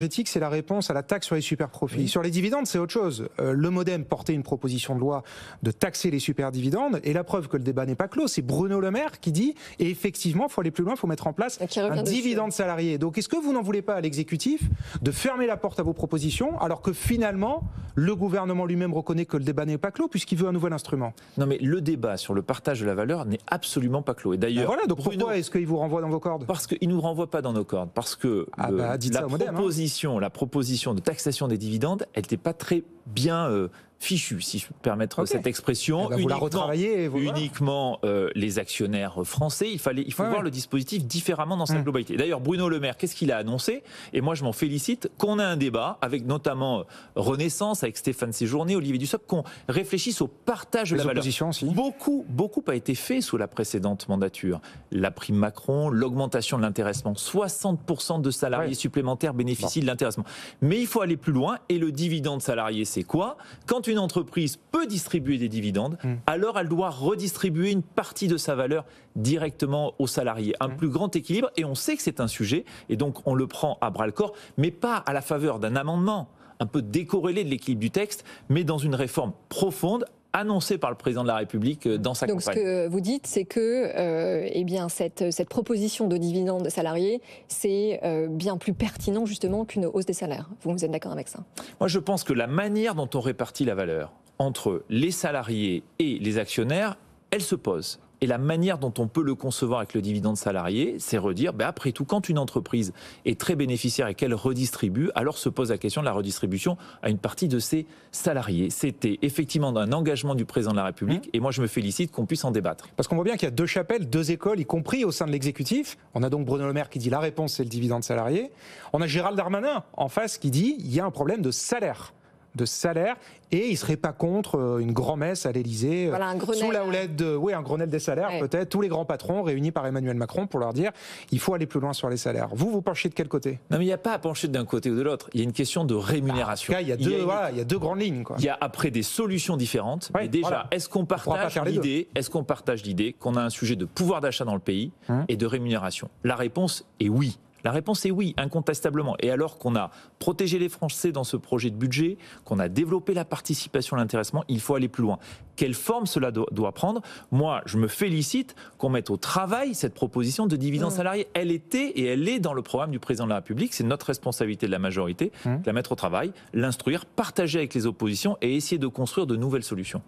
Critique, c'est la réponse à la taxe sur les super-profits. Oui. Sur les dividendes, c'est autre chose. Le MoDem portait une proposition de loi de taxer les super-dividendes, et la preuve que le débat n'est pas clos, c'est Bruno Le Maire qui dit, et effectivement, il faut aller plus loin, il faut mettre en place un dividende salarié. Donc, est-ce que vous n'en voulez pas à l'exécutif de fermer la porte à vos propositions, alors que finalement, le gouvernement lui-même reconnaît que le débat n'est pas clos, puisqu'il veut un nouvel instrument? Non, mais le débat sur le partage de la valeur n'est absolument pas clos. Et d'ailleurs, voilà, donc Bruno, pourquoi est-ce qu'il vous renvoie dans vos cordes? Parce qu'il ne nous renvoie pas dans nos cordes. Parce que la proposition de taxation des dividendes, elle n'était pas très bien fichue, si je peux permettre cette expression. Vous la retravaillez. Uniquement les actionnaires français. Il faut voir le dispositif différemment dans sa globalité. D'ailleurs, Bruno Le Maire, qu'est-ce qu'il a annoncé? Et moi, je m'en félicite, qu'on a un débat avec notamment Renaissance, avec Stéphane Séjourné, Olivier Dussopt, qu'on réfléchisse au partage de la valeur. Aussi. Beaucoup a été fait sous la précédente mandature. La prime Macron, l'augmentation de l'intéressement. 60% de salariés supplémentaires bénéficient de l'intéressement. Mais il faut aller plus loin. Et le dividende salarié, c'est quoi? Quand une entreprise peut distribuer des dividendes, alors elle doit redistribuer une partie de sa valeur directement aux salariés. Un plus grand équilibre, et on sait que c'est un sujet, et donc on le prend à bras-le-corps, mais pas à la faveur d'un amendement un peu décorrélé de l'équilibre du texte, mais dans une réforme profonde, annoncée par le président de la République dans sa campagne. Donc ce que vous dites, c'est que cette proposition de dividende salarié, c'est bien plus pertinent justement qu'une hausse des salaires. Vous êtes d'accord avec ça? Moi, je pense que la manière dont on répartit la valeur entre les salariés et les actionnaires, elle se pose. Et la manière dont on peut le concevoir avec le dividende salarié, c'est redire, après tout, quand une entreprise est très bénéficiaire et qu'elle redistribue, alors se pose la question de la redistribution à une partie de ses salariés. C'était effectivement un engagement du président de la République, et moi je me félicite qu'on puisse en débattre. Parce qu'on voit bien qu'il y a deux chapelles, deux écoles, y compris au sein de l'exécutif. On a donc Bruno Le Maire qui dit la réponse c'est le dividende salarié. On a Gérald Darmanin en face qui dit il y a un problème de salaire. Et il ne serait pas contre une grand-messe à l'Élysée, sous la houlette un Grenelle des salaires, peut-être, tous les grands patrons réunis par Emmanuel Macron pour leur dire il faut aller plus loin sur les salaires. Vous penchez de quel côté? Non, mais il n'y a pas à pencher d'un côté ou de l'autre. Il y a une question de rémunération. Il y a deux grandes lignes. Il y a après des solutions différentes. Mais déjà, est-ce qu'on partage l'idée qu'on a un sujet de pouvoir d'achat dans le pays et de rémunération? La réponse est oui. La réponse est oui, incontestablement. Et alors qu'on a protégé les Français dans ce projet de budget, qu'on a développé la participation à l'intéressement, il faut aller plus loin. Quelle forme cela doit prendre? Moi, je me félicite qu'on mette au travail cette proposition de dividende salarié. Elle était et elle est dans le programme du président de la République. C'est notre responsabilité de la majorité de la mettre au travail, l'instruire, partager avec les oppositions et essayer de construire de nouvelles solutions.